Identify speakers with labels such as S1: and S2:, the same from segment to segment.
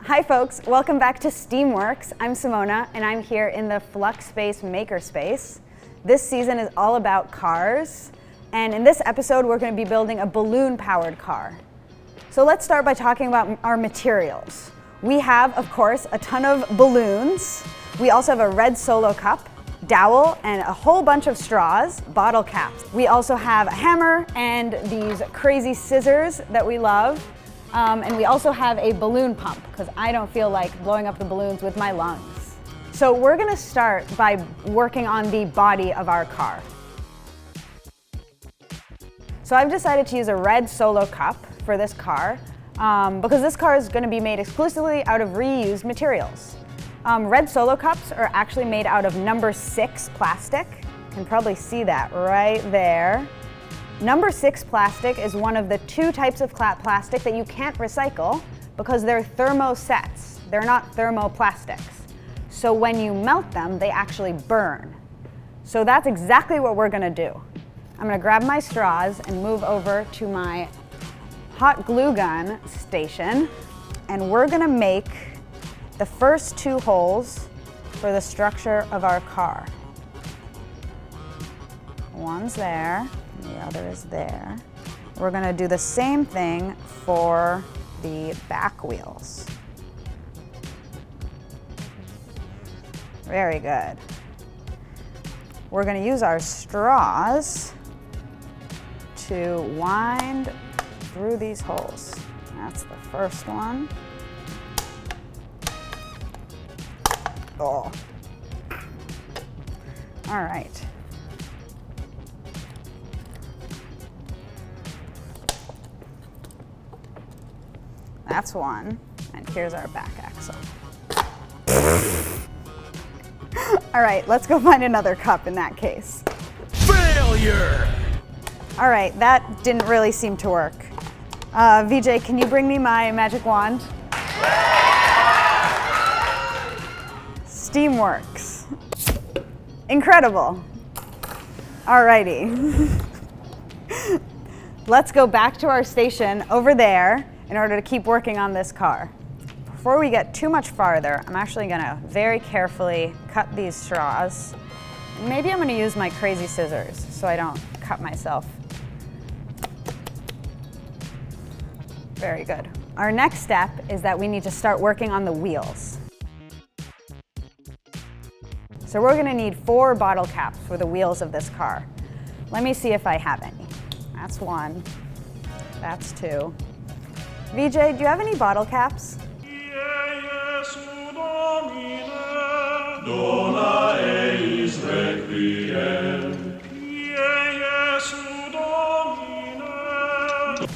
S1: Hi folks, welcome back to STEAMWorks. I'm Simona and I'm here in the Flux Space Makerspace. This season is all about cars, and in this episode we're going to be building a balloon-powered car. So let's start by talking about our materials. We have, of course, a ton of balloons. We also have a red Solo cup, dowel, and a whole bunch of straws, bottle caps. We also have a hammer and these crazy scissors that we love. And we also have a balloon pump because I don't feel like blowing up the balloons with my lungs. So we're going to start by working on the body of our car. So I've decided to use a red Solo cup for this car because this car is going to be made exclusively out of reused materials. Red Solo cups are actually made out of number 6 plastic. You can probably see that right there. Number 6 plastic is one of the 2 types of plastic that you can't recycle because they're thermosets. They're not thermoplastics. So when you melt them, they actually burn. So that's exactly what we're gonna do. I'm gonna grab my straws and move over to my hot glue gun station, and we're gonna make the first 2 holes for the structure of our car. One's there. The other is there. We're going to do the same thing for the back wheels. Very good. We're going to use our straws to wind through these holes. That's the first one. Oh. All right. That's one, and here's our back axle. All right, let's go find another cup in that case.
S2: Failure!
S1: All right, that didn't really seem to work. VJ, can you bring me my magic wand? STEAMWorks. Incredible. All righty. Let's go back to our station over there in order to keep working on this car. Before we get too much farther, I'm actually gonna very carefully cut these straws. Maybe I'm gonna use my crazy scissors so I don't cut myself. Very good. Our next step is that we need to start working on the wheels. So we're gonna need 4 bottle caps for the wheels of this car. Let me see if I have any. That's 1, that's 2. VJ, do you have any bottle caps?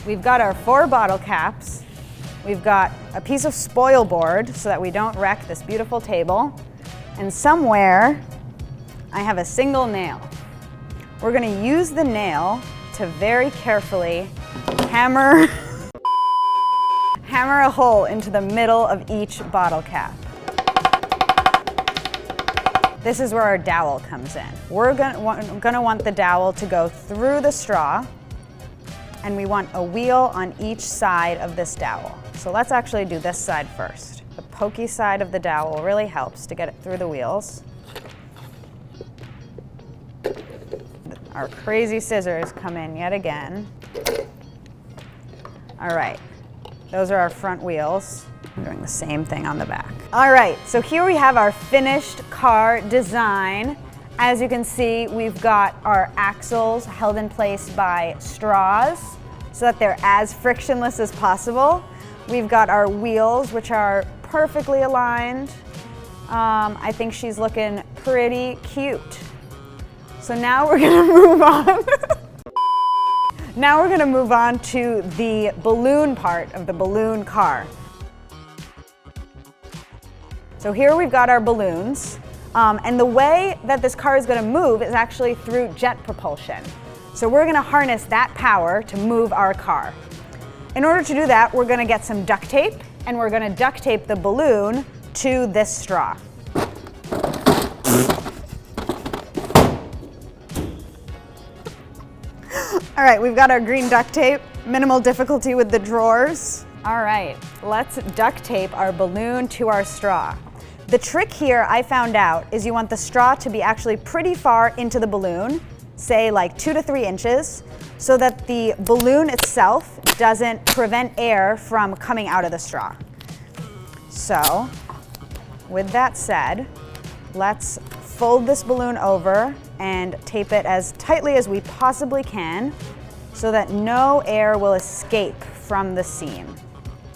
S1: We've got our 4 bottle caps. We've got a piece of spoil board so that we don't wreck this beautiful table. And somewhere, I have a single nail. We're gonna use the nail to very carefully hammer a hole into the middle of each bottle cap. This is where our dowel comes in. We're gonna want the dowel to go through the straw, and we want a wheel on each side of this dowel. So let's actually do this side first. The pokey side of the dowel really helps to get it through the wheels. Our crazy scissors come in yet again. All right. Those are our front wheels. I'm doing the same thing on the back. All right, so here we have our finished car design. As you can see, we've got our axles held in place by straws so that they're as frictionless as possible. We've got our wheels, which are perfectly aligned. I think she's looking pretty cute. So now we're gonna move on. Now we're gonna move on to the balloon part of the balloon car. So here we've got our balloons, and the way that this car is gonna move is actually through jet propulsion. So we're gonna harness that power to move our car. In order to do that, we're gonna get some duct tape, and we're gonna duct tape the balloon to this straw. All right, we've got our green duct tape, minimal difficulty with the drawers. All right, let's duct tape our balloon to our straw. The trick here I found out is you want the straw to be actually pretty far into the balloon, say like 2 to 3 inches, so that the balloon itself doesn't prevent air from coming out of the straw. So, with that said, let's fold this balloon over and tape it as tightly as we possibly can so that no air will escape from the seam.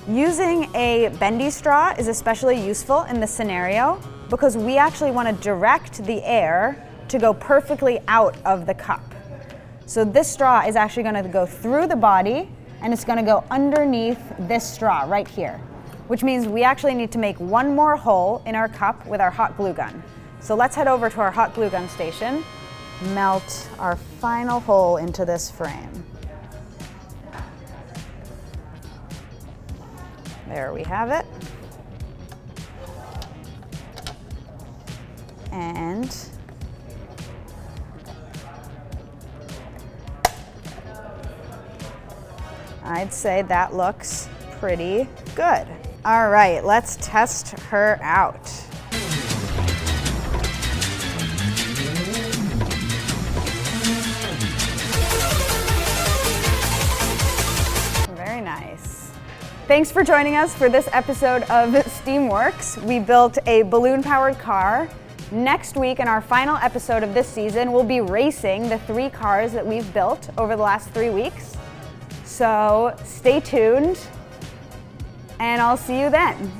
S1: Using a bendy straw is especially useful in this scenario because we actually want to direct the air to go perfectly out of the cup. So this straw is actually going to go through the body and it's going to go underneath this straw right here, which means we actually need to make one more hole in our cup with our hot glue gun. So let's head over to our hot glue gun station, melt our final hole into this frame. There we have it. And I'd say that looks pretty good. All right, let's test her out. Very nice. Thanks for joining us for this episode of STEAMWorks. We built a balloon-powered car. Next week, in our final episode of this season, we'll be racing the 3 cars that we've built over the last 3 weeks. So stay tuned, and I'll see you then.